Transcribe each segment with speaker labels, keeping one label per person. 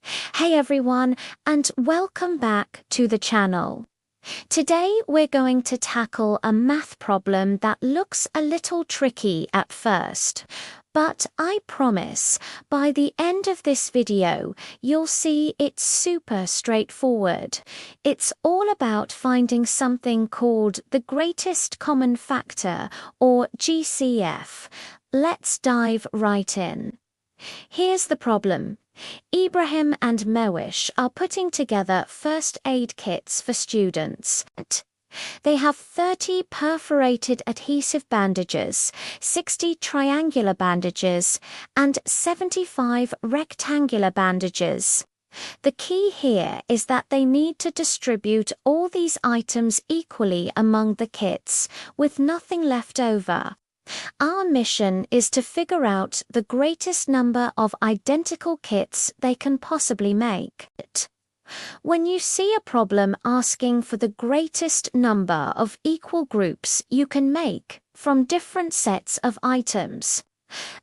Speaker 1: Hey everyone, and welcome back to the channel. Today we're going to tackle a math problem that looks a little tricky at first, but I promise by the end of this video you'll see it's super straightforward. It's all about finding something called the greatest common factor, or GCF. Let's dive right in. Here's the problem. Ibrahim and Mewish are putting together first aid kits for students. They have 30 perforated adhesive bandages, 60 triangular bandages, and 75 rectangular bandages. The key here is that they need to distribute all these items equally among the kits, with nothing left over. Our mission is to figure out the greatest number of identical kits they can possibly make. When you see a problem asking for the greatest number of equal groups you can make from different sets of items,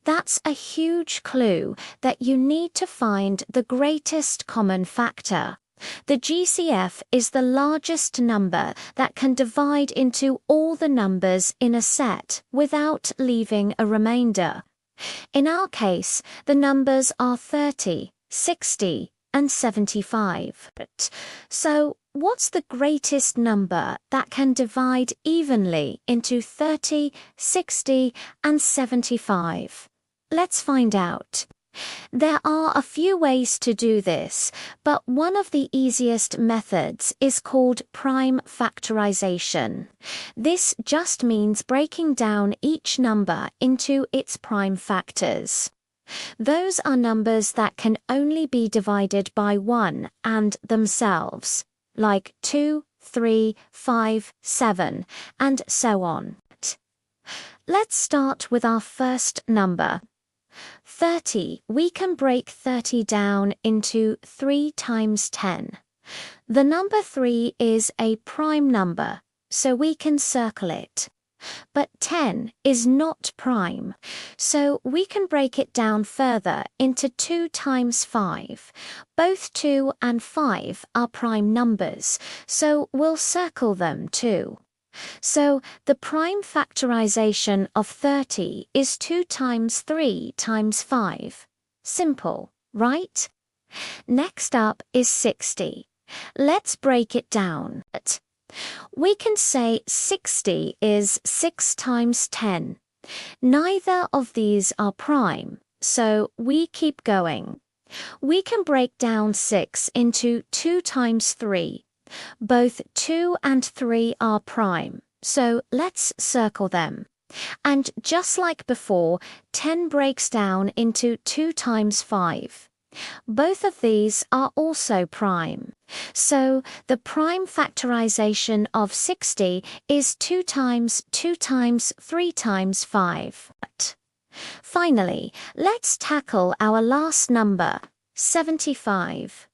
Speaker 1: that's a huge clue that you need to find the greatest common factor. The GCF is the largest number that can divide into all the numbers in a set without leaving a remainder. In our case, the numbers are 30, 60, and 75. So, what's the greatest number that can divide evenly into 30, 60, and 75? Let's find out. There are a few ways to do this, but one of the easiest methods is called prime factorization. This just means breaking down each number into its prime factors. Those are numbers that can only be divided by 1 and themselves, like 2, 3, 5, 7, and so on. Let's start with our first number. 30, we can break 30 down into 3 times 10. The number 3 is a prime number, so we can circle it. But 10 is not prime, so we can break it down further into 2 times 5. Both 2 and 5 are prime numbers, so we'll circle them too. So, the prime factorization of 30 is 2 times 3 times 5. Simple, right? Next up is 60. Let's break it down. We can say 60 is 6 times 10. Neither of these are prime, so we keep going. We can break down 6 into 2 times 3. Both 2 and 3 are prime, so let's circle them. And just like before, 10 breaks down into 2 times 5. Both of these are also prime. So the prime factorization of 60 is 2 times 2 times 3 times 5. Finally, let's tackle our last number, 75.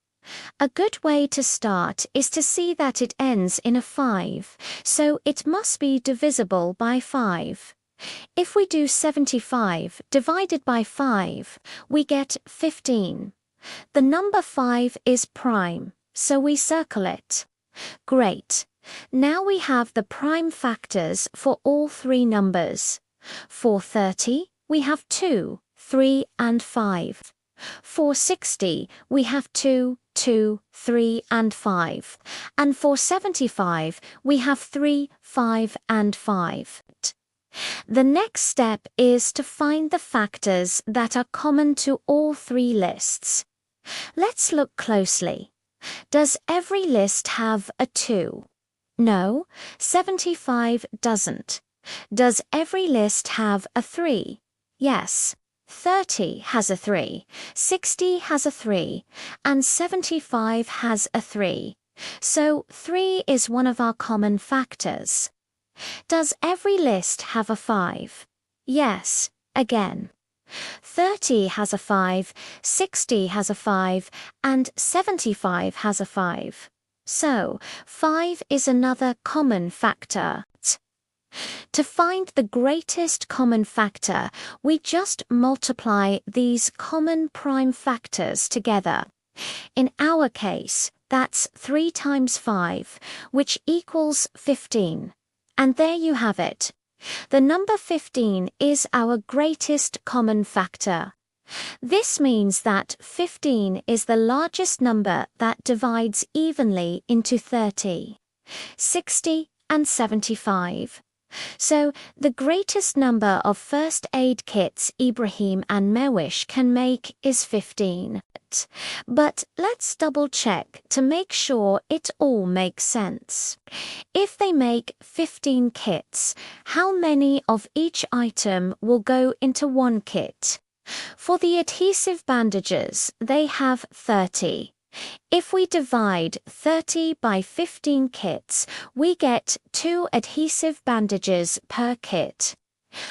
Speaker 1: A good way to start is to see that it ends in a 5, so it must be divisible by 5. If we do 75 divided by 5, we get 15. The number 5 is prime, so we circle it. Great. Now we have the prime factors for all 3 numbers. For 30, we have 2, 3, and 5. For 60, we have 2, 2, 3, and 5. And for 75, we have 3, 5, and 5. The next step is to find the factors that are common to all 3 lists. Let's look closely. Does every list have a 2? No, 75 doesn't. Does every list have a 3? Yes. 30 has a 3, 60 has a 3, and 75 has a 3. So 3 is one of our common factors. Does every list have a 5? Yes, again. 30 has a 5, 60 has a 5, and 75 has a 5. So 5 is another common factor. To find the greatest common factor, we just multiply these common prime factors together. In our case, that's 3 times 5, which equals 15. And there you have it. The number 15 is our greatest common factor. This means that 15 is the largest number that divides evenly into 30, 60, and 75. So, the greatest number of first aid kits Ibrahim and Mewish can make is 15. But let's double check to make sure it all makes sense. If they make 15 kits, how many of each item will go into one kit? For the adhesive bandages, they have 30. If we divide 30 by 15 kits, we get 2 adhesive bandages per kit.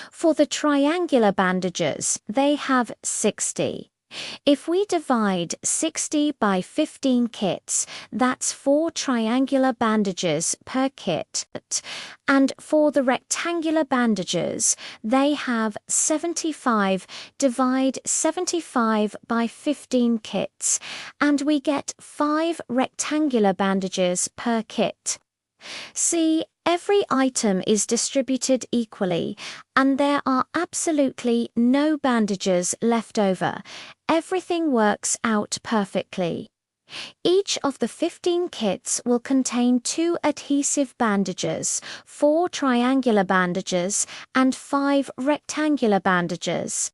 Speaker 1: For the triangular bandages, they have 60. If we divide 60 by 15 kits, that's 4 triangular bandages per kit. And for the rectangular bandages, they have 75. Divide 75 by 15 kits, and we get 5 rectangular bandages per kit. See, every item is distributed equally, and there are absolutely no bandages left over. Everything works out perfectly. Each of the 15 kits will contain 2 adhesive bandages, 4 triangular bandages, and 5 rectangular bandages.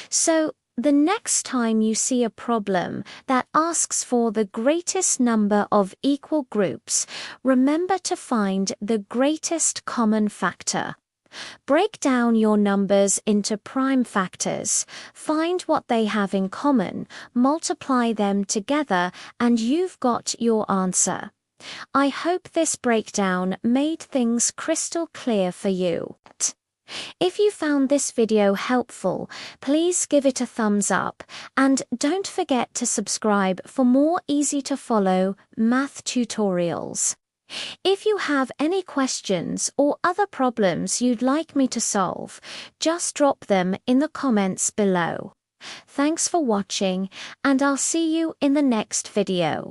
Speaker 1: So, the next time you see a problem that asks for the greatest number of equal groups, remember to find the greatest common factor. Break down your numbers into prime factors, find what they have in common, multiply them together, and you've got your answer. I hope this breakdown made things crystal clear for you. If you found this video helpful, please give it a thumbs up, and don't forget to subscribe for more easy-to-follow math tutorials. If you have any questions or other problems you'd like me to solve, just drop them in the comments below. Thanks for watching, and I'll see you in the next video.